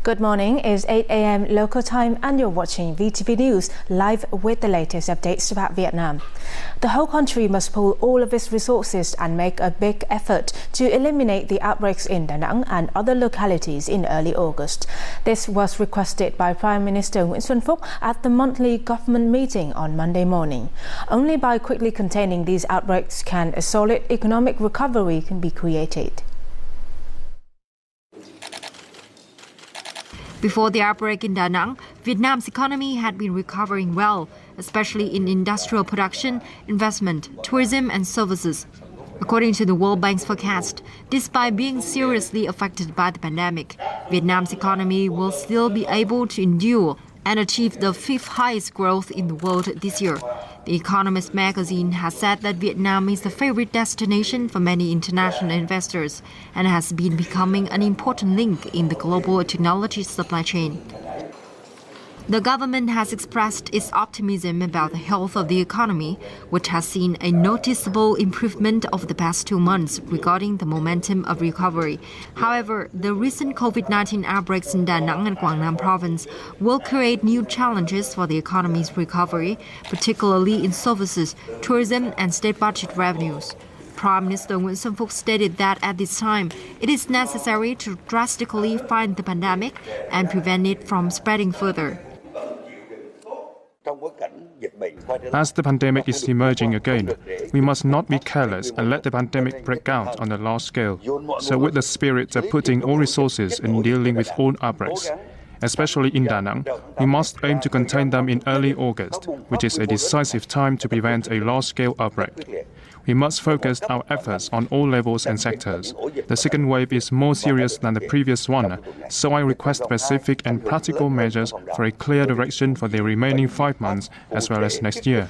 Good morning. It's 8 a.m. local time and you're watching VTV News live with the latest updates about Vietnam. The whole country must pool all of its resources and make a big effort to eliminate the outbreaks in Da Nang and other localities in early August. This was requested by Prime Minister Nguyễn Xuân Phúc at the monthly government meeting on Monday morning. Only by quickly containing these outbreaks can a solid economic recovery be created. Before the outbreak in Da Nang, Vietnam's economy had been recovering well, especially in industrial production, investment, tourism and services. According to the World Bank's forecast, despite being seriously affected by the pandemic, Vietnam's economy will still be able to endure and achieve the fifth highest growth in the world this year. The Economist magazine has said that Vietnam is the favorite destination for many international investors and has been becoming an important link in the global technology supply chain. The government has expressed its optimism about the health of the economy, which has seen a noticeable improvement over the past 2 months regarding the momentum of recovery. However, the recent COVID-19 outbreaks in Da Nang and Quang Nam province will create new challenges for the economy's recovery, particularly in services, tourism and state budget revenues. Prime Minister Nguyễn Xuân Phúc stated that at this time, it is necessary to drastically fight the pandemic and prevent it from spreading further. As the pandemic is emerging again, we must not be careless and let the pandemic break out on a large scale. So with the spirit of putting all resources in dealing with all outbreaks, especially in Da Nang, we must aim to contain them in early August, which is a decisive time to prevent a large-scale outbreak. We must focus our efforts on all levels and sectors. The second wave is more serious than the previous one, so I request specific and practical measures for a clear direction for the remaining 5 months as well as next year.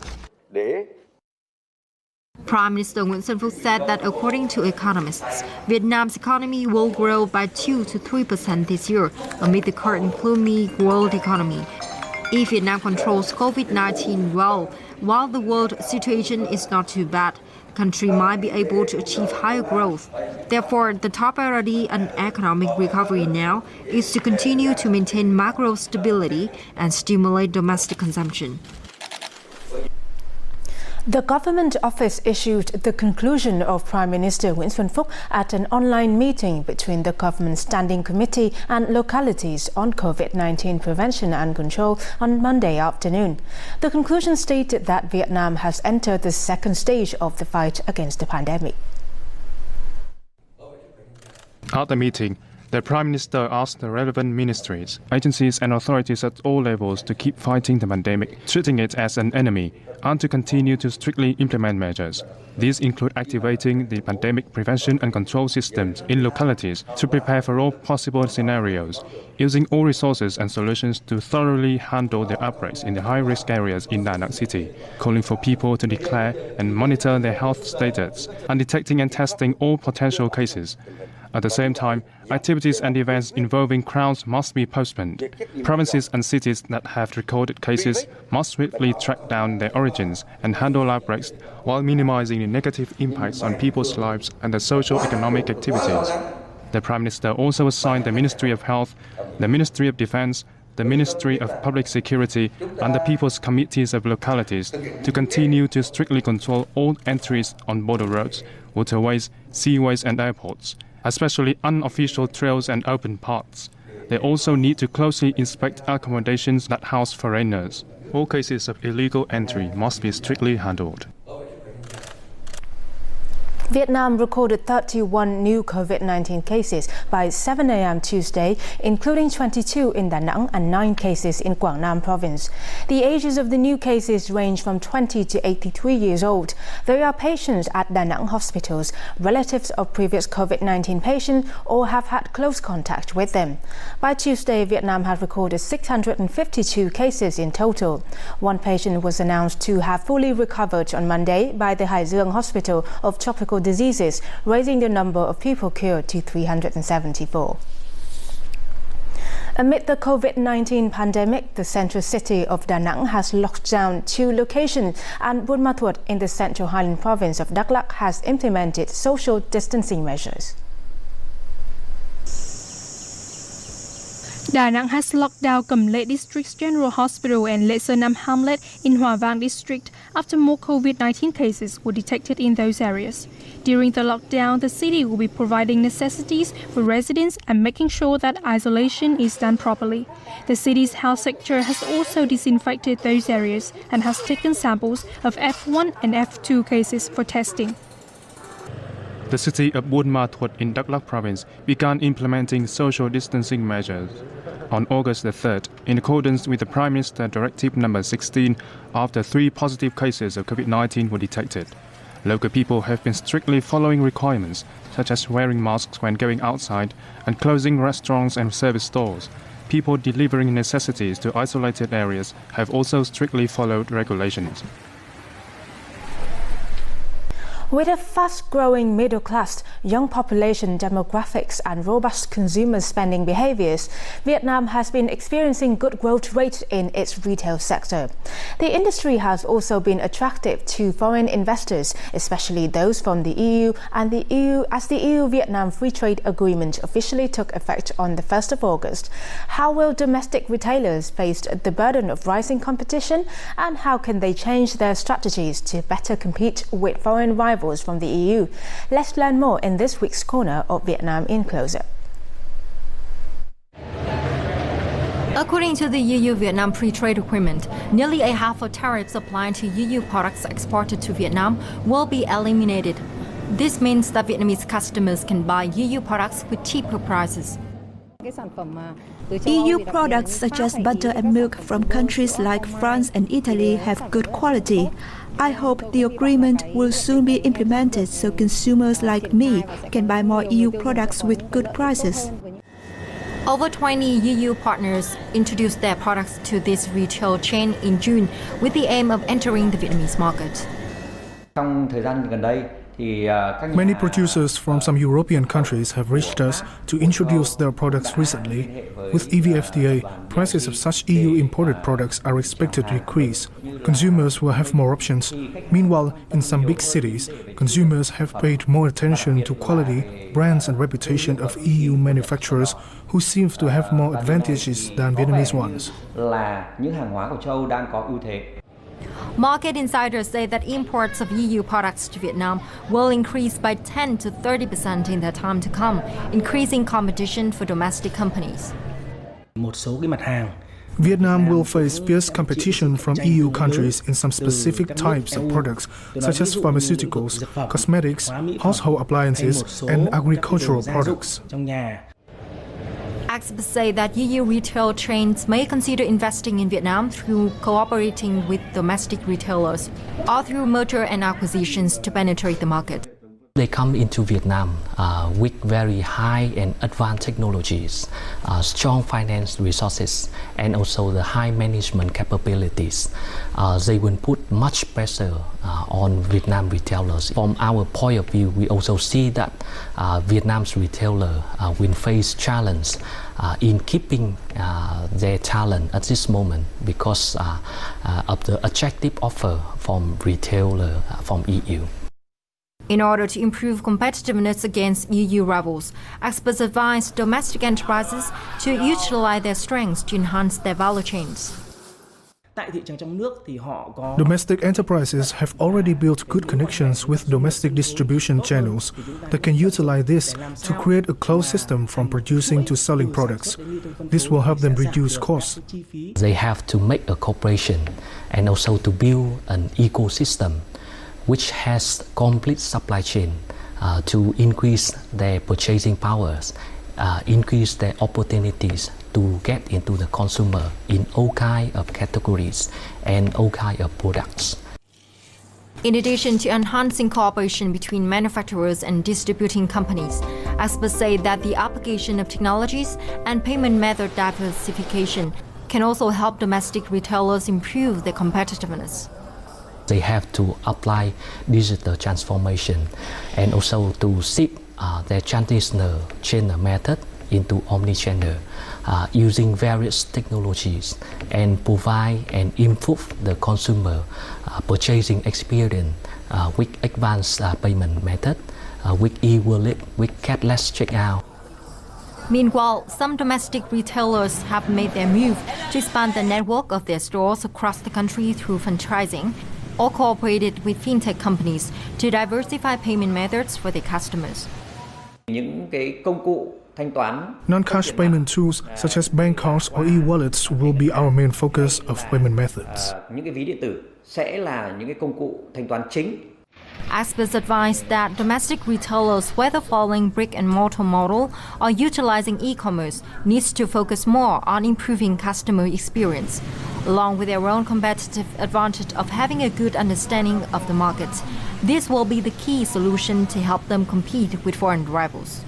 Prime Minister Nguyễn Xuân Phúc said that according to economists, Vietnam's economy will grow by 2 to 3% this year amid the current gloomy world economy. If Vietnam controls COVID-19 well, while the world situation is not too bad, the country might be able to achieve higher growth. Therefore, the top priority in economic recovery now is to continue to maintain macro stability and stimulate domestic consumption. The government office issued the conclusion of Prime Minister Nguyễn Xuân Phúc at an online meeting between the government standing committee and localities on COVID-19 prevention and control on Monday afternoon. The conclusion stated that Vietnam has entered the second stage of the fight against the pandemic. At the meeting, the Prime Minister asked the relevant ministries, agencies and authorities at all levels to keep fighting the pandemic, treating it as an enemy, and to continue to strictly implement measures. These include activating the pandemic prevention and control systems in localities to prepare for all possible scenarios, using all resources and solutions to thoroughly handle the outbreaks in the high-risk areas in Da Nang City, calling for people to declare and monitor their health status, and detecting and testing all potential cases. At the same time, activities and events involving crowds must be postponed. Provinces and cities that have recorded cases must swiftly track down their origins and handle outbreaks while minimizing the negative impacts on people's lives and their socio-economic activities. The Prime Minister also assigned the Ministry of Health, the Ministry of Defense, the Ministry of Public Security and the People's Committees of localities to continue to strictly control all entries on border roads, waterways, seaways and airports, especially unofficial trails and open paths. They also need to closely inspect accommodations that house foreigners. All cases of illegal entry must be strictly handled. Vietnam recorded 31 new COVID-19 cases by 7 a.m. Tuesday, including 22 in Da Nang and 9 cases in Quang Nam province. The ages of the new cases range from 20 to 83 years old. They are patients at Da Nang hospitals, relatives of previous COVID-19 patients, or have had close contact with them. By Tuesday, Vietnam had recorded 652 cases in total. One patient was announced to have fully recovered on Monday by the Hải Dương Hospital of Tropical Diseases, raising the number of people cured to 374. Amid the COVID-19 pandemic, the central city of Da Nang has locked down 2 locations, and Buôn Ma Thuột in the Central Highland province of Đắk Lắk has implemented social distancing measures. Đà Nẵng has locked down Cẩm Lệ District General Hospital and Lệ Sơn Nam Hamlet in Hòa Vang District after more COVID-19 cases were detected in those areas. During the lockdown, the city will be providing necessities for residents and making sure that isolation is done properly. The city's health sector has also disinfected those areas and has taken samples of F1 and F2 cases for testing. The city of Buôn Ma Thuột in Đắk Lắk province began implementing social distancing measures on August the 3rd, in accordance with the Prime Minister Directive number 16, after 3 positive cases of COVID-19 were detected. Local people have been strictly following requirements, such as wearing masks when going outside and closing restaurants and service stores. People delivering necessities to isolated areas have also strictly followed regulations. With a fast-growing middle class, young population demographics and robust consumer spending behaviors, Vietnam has been experiencing good growth rates in its retail sector. The industry has also been attractive to foreign investors, especially those from the EU, and the EU-Vietnam Free Trade Agreement officially took effect on the 1st of August. How will domestic retailers face the burden of rising competition, and how can they change their strategies to better compete with foreign rivals from the EU? Let's learn more in this week's corner of Vietnam in Closer. According to the EU-Vietnam Free Trade Agreement, nearly a half of tariffs applying to EU products exported to Vietnam will be eliminated. This means that Vietnamese customers can buy EU products with cheaper prices. EU products such as butter and milk from countries like France and Italy have good quality. I hope the agreement will soon be implemented so consumers like me can buy more EU products with good prices. Over 20 EU partners introduced their products to this retail chain in June with the aim of entering the Vietnamese market. Many producers from some European countries have reached us to introduce their products recently. With EVFTA, prices of such EU-imported products are expected to decrease. Consumers will have more options. Meanwhile, in some big cities, consumers have paid more attention to quality, brands and reputation of EU manufacturers who seem to have more advantages than Vietnamese ones. Market insiders say that imports of EU products to Vietnam will increase by 10 to 30% in the time to come, increasing competition for domestic companies. Vietnam will face fierce competition from EU countries in some specific types of products, such as pharmaceuticals, cosmetics, household appliances, and agricultural products. Experts say that EU retail chains may consider investing in Vietnam through cooperating with domestic retailers or through merger and acquisitions to penetrate the market. They come into Vietnam with very high and advanced technologies, strong finance resources, and also the high management capabilities. They will put much pressure on Vietnam retailers. From our point of view, we also see that Vietnam's retailer will face challenge in keeping their talent at this moment because of the attractive offer from retailer from EU. In order to improve competitiveness against EU rivals, experts advise domestic enterprises to utilize their strengths to enhance their value chains. Domestic enterprises have already built good connections with domestic distribution channels that can utilize this to create a closed system from producing to selling products. This will help them reduce costs. They have to make a cooperation and also to build an ecosystem which has complete supply chain to increase their purchasing powers, increase their opportunities to get into the consumer in all kinds of categories and all kinds of products. In addition to enhancing cooperation between manufacturers and distributing companies, experts say that the application of technologies and payment method diversification can also help domestic retailers improve their competitiveness. They have to apply digital transformation and also to shift their traditional channel method into omni-channel using various technologies and provide and improve the consumer purchasing experience with advanced payment method, with e-wallet, with cashless checkout. Meanwhile, some domestic retailers have made their move to expand the network of their stores across the country through franchising or cooperated with fintech companies to diversify payment methods for their customers. Non-cash payment tools such as bank cards or e-wallets will be our main focus of payment methods. Experts advise that domestic retailers, whether following brick-and-mortar model or utilizing e-commerce, needs to focus more on improving customer experience, along with their own competitive advantage of having a good understanding of the market. This will be the key solution to help them compete with foreign rivals.